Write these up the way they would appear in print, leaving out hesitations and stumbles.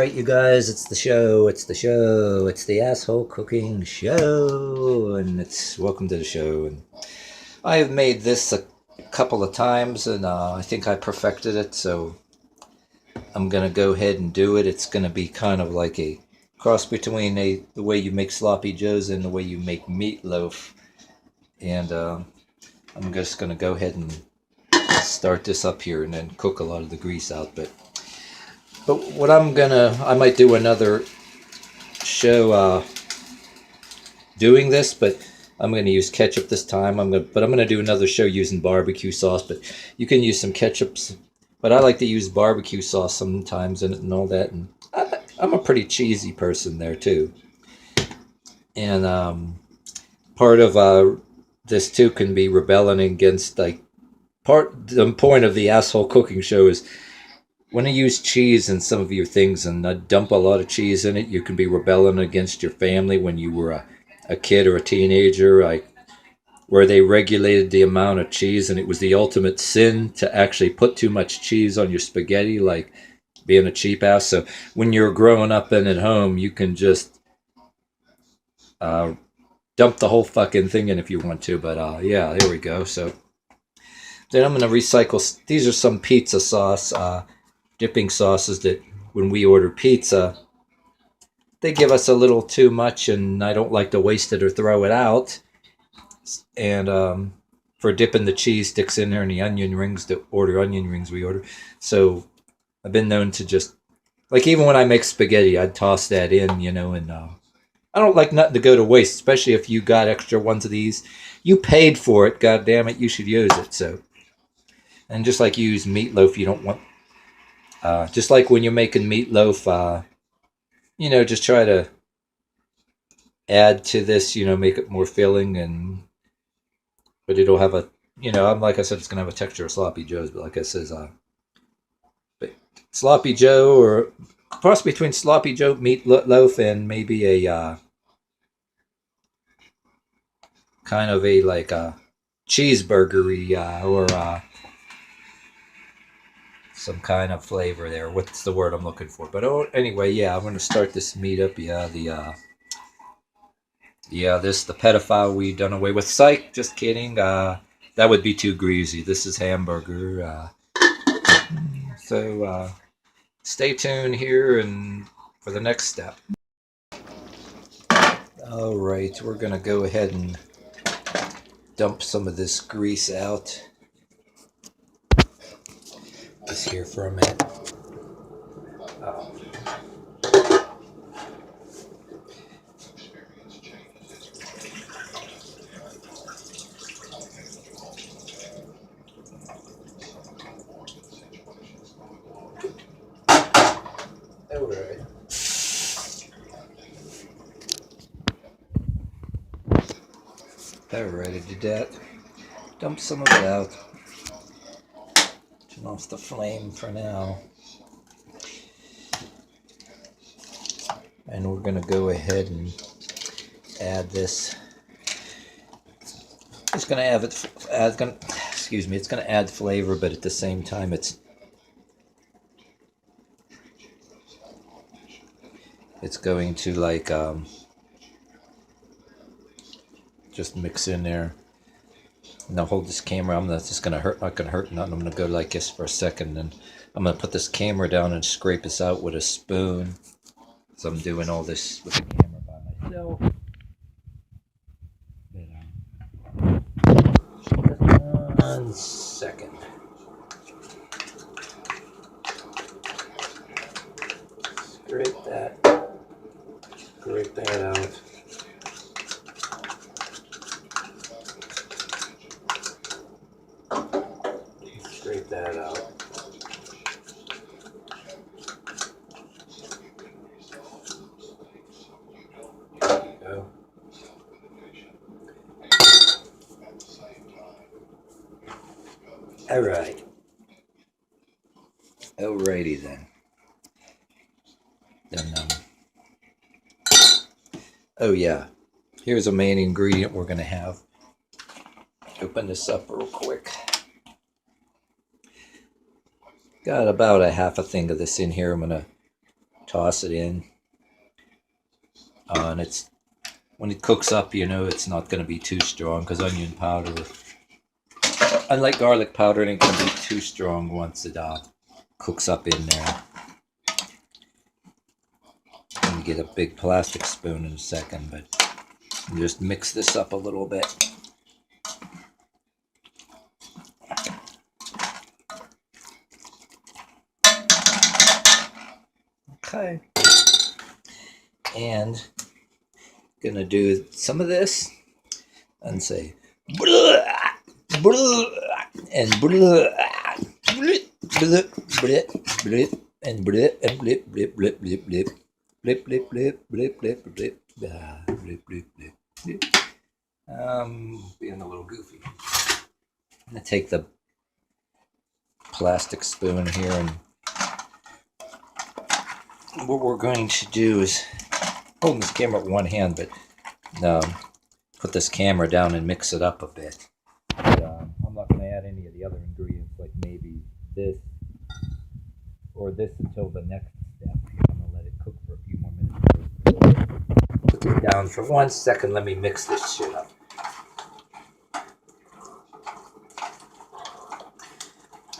right, you guys, it's the show, it's the show, it's the asshole cooking show, and it's welcome to the show. And I have made this a couple of times, and I think I perfected it, so I'm gonna go ahead and do it. It's gonna be kind of like a cross between the way you make sloppy joes and the way you make meatloaf, and I'm just gonna go ahead and start this up here and then cook a lot of the grease out, but what I might do another show doing this, but I'm gonna use ketchup this time. I'm gonna do another show using barbecue sauce, but you can use some ketchups. But I like to use barbecue sauce sometimes in it and all that. And I'm a pretty cheesy person there too. And part of this too can be rebelling against the point of the asshole cooking show is when you use cheese in some of your things and dump a lot of cheese in it, you can be rebelling against your family when you were a kid or a teenager, where they regulated the amount of cheese, and it was the ultimate sin to actually put too much cheese on your spaghetti, like being a cheap ass. So when you're growing up and at home, you can just dump the whole fucking thing in if you want to. But yeah, there we go. So then I'm going to recycle. These are some pizza sauce. Dipping sauces that when we order pizza, they give us a little too much, and I don't like to waste it or throw it out. And for dipping the cheese sticks in there and the onion rings, we order. So I've been known to just, like, even when I make spaghetti, I'd toss that in, and I don't like nothing to go to waste, especially if you got extra ones of these. You paid for it, god damn it, you should use it. So, and just like you use meatloaf, you don't want just like when you're making meatloaf, just try to add to this, make it more filling, but it'll have I'm like I said, it's gonna have a texture of sloppy joes, but like I says, but sloppy joe or cross between sloppy joe meatloaf and maybe a kind of a like a cheeseburgery or some kind of flavor there. What's the word I'm looking for? But anyway, yeah, I'm going to start this meat up. Yeah, the pedophile we done away with. Psych, just kidding. That would be too greasy. This is hamburger. So stay tuned here and for the next step. All right, we're going to go ahead and dump some of this grease out. Just here for a minute. All right. Alright, I did that. Dump some of it out. Turn off the flame for now. And we're going to go ahead and add this. It's going to it's going to add flavor, but at the same time it's going to just mix in there. Now hold this camera. That's just gonna hurt. Not gonna hurt nothing. I'm gonna go like this for a second, and I'm gonna put this camera down and scrape this out with a spoon. So I'm doing all this with the camera by myself. One second. Scrape that out. Scrape that out. There you go. All right. Alrighty then. Oh yeah, here's a main ingredient we're going to have. Open this up real quick. Got about a half a thing of this in here. I'm going to toss it in. And it's when it cooks up, you know, it's not going to be too strong because onion powder, unlike garlic powder, it ain't going to be too strong once it cooks up in there. I'm going to get a big plastic spoon in a second, but just mix this up a little bit. Okay. And gonna do some of this and say blah, blah, and blah, blah, blah, blah, blah, and blip and blip blip blip blip blip blip blip blip blip blip blip blip blip blip. Being a little goofy. I'm gonna take the plastic spoon here, and what we're going to do is holding this camera with one hand, but put this camera down and mix it up a bit. But, I'm not going to add any of the other ingredients, like maybe this or this until the next step. I'm going to let it cook for a few more minutes. Put it down for 1 second. Let me mix this shit up.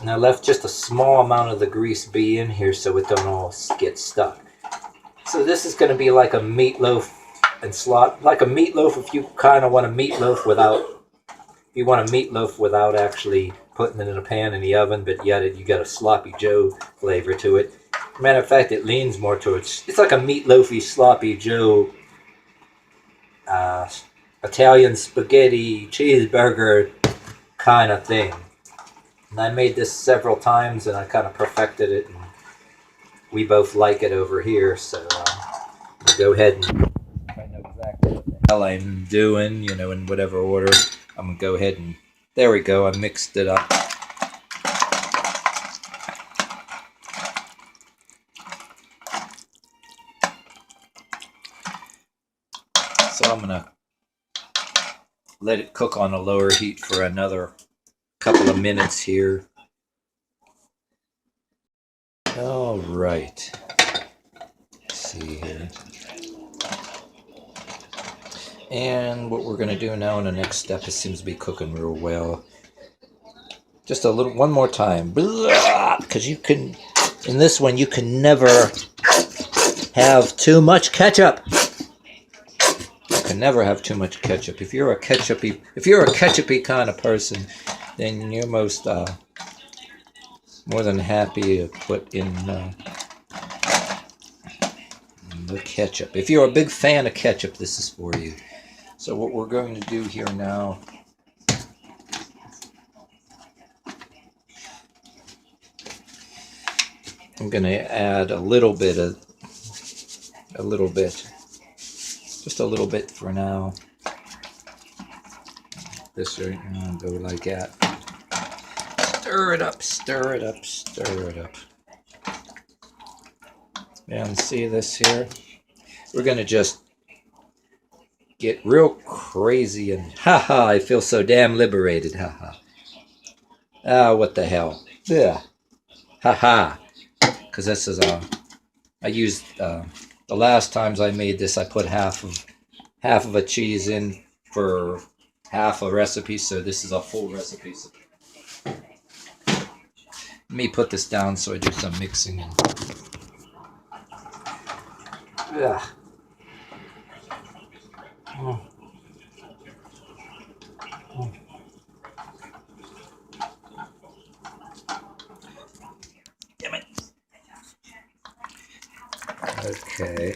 And I left just a small amount of the grease be in here so it don't all get stuck. So this is going to be like a meatloaf and slot, like a meatloaf if you kind of want a meatloaf without actually putting it in a pan in the oven, but yet you got a sloppy Joe flavor to it. Matter of fact, it leans more towards, it's like a meatloafy sloppy Joe Italian spaghetti cheeseburger kind of thing. And I made this several times and I kind of perfected it, and we both like it over here, so go ahead and I know exactly what the hell I'm doing, you know, in whatever order. I'm going to go ahead and, there we go, I mixed it up. So I'm going to let it cook on a lower heat for another couple of minutes here. All right. Let's see here. And what we're going to do now in the next step, it seems to be cooking real well. Just a little, one more time. Because you can, in this one, you can never have too much ketchup. You can never have too much ketchup. If you're a ketchupy kind of person, then you're most more than happy to put in the ketchup. If you're a big fan of ketchup, this is for you. So what we're going to do here now, I'm going to add just a little bit for now. This right now, go like that. Stir it up, stir it up, stir it up. And see this here? We're going to just get real crazy and haha, I feel so damn liberated, haha. Ah, what the hell. Yeah. Haha. Because this is I used the last times I made this, I put half of a cheese in for half a recipe, so this is a full recipe. So let me put this down so I do some mixing. Yeah. Damn it. Okay.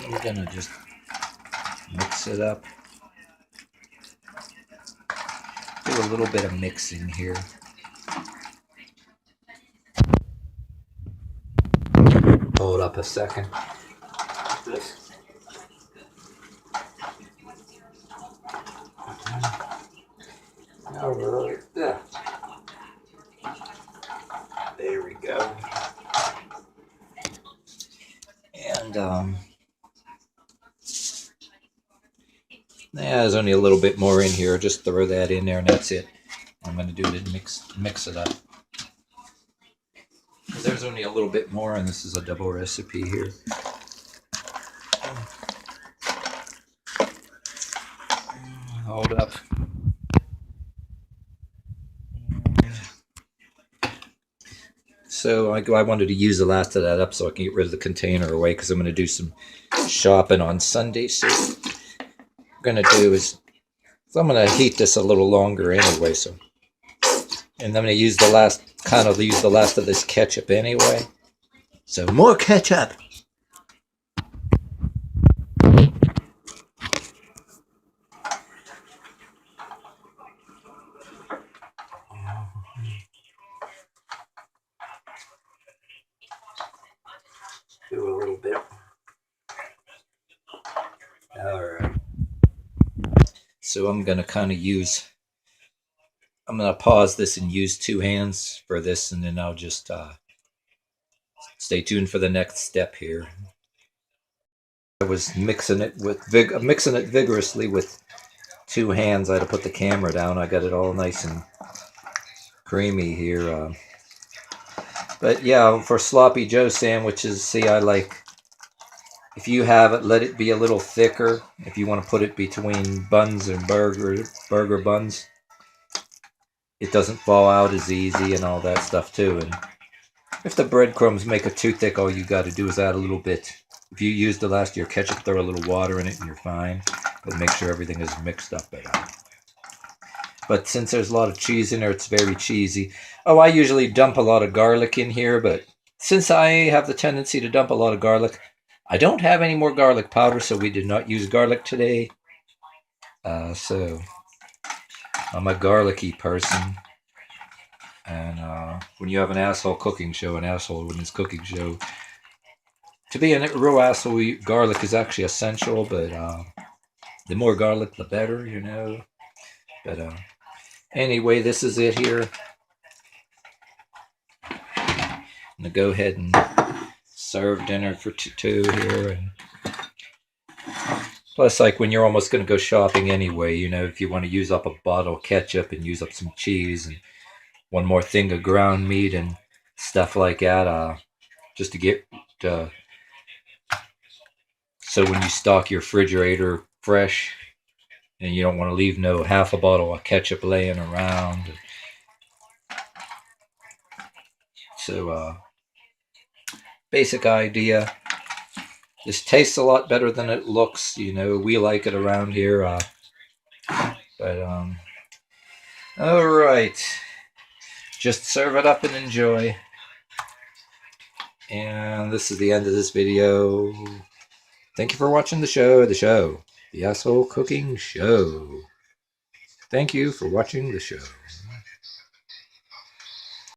We're gonna just mix it up. Do a little bit of mixing here. Hold up a second. This. All right. Yeah. There we go. And there's only a little bit more in here. Just throw that in there, and that's it. I'm going to do it and mix it up. There's only a little bit more, and this is a double recipe here. Hold up. So I wanted to use the last of that up so I can get rid of the container away, because I'm going to do some shopping on Sunday. So what I'm going to do is, I'm going to heat this a little longer anyway. So, and I'm going to use the last of this ketchup anyway. So more ketchup. Do a little bit. All right. So I'm going to I'm going to pause this and use 2 hands for this, and then I'll just stay tuned for the next step here. I was mixing it vigorously with 2 hands. I had to put the camera down. I got it all nice and creamy here. But yeah, for sloppy Joe sandwiches, see, I like, if you have it, let it be a little thicker. If you want to put it between buns and burger buns, it doesn't fall out as easy and all that stuff too. And if the breadcrumbs make it too thick, all you got to do is add a little bit. If you used the last of your ketchup, throw a little water in it and you're fine. But make sure everything is mixed up. But since there's a lot of cheese in there, it's very cheesy. Oh, I usually dump a lot of garlic in here, but since I have the tendency to dump a lot of garlic, I don't have any more garlic powder, so we did not use garlic today. So I'm a garlicky person. And when you have an asshole cooking show, to be a real asshole, garlic is actually essential, but the more garlic, the better, you know. But anyway, this is it here. I'm going to go ahead and serve dinner for 2 here. And plus, like, when you're almost going to go shopping anyway, you know, if you want to use up a bottle of ketchup and use up some cheese and one more thing of ground meat and stuff like that, just to get so when you stock your refrigerator fresh, and you don't want to leave no half a bottle of ketchup laying around. So basic idea. This tastes a lot better than it looks, you know. We like it around here. All right. Just serve it up and enjoy. And this is the end of this video. Thank you for watching the show. The Asshole Cooking Show. Thank you for watching the show.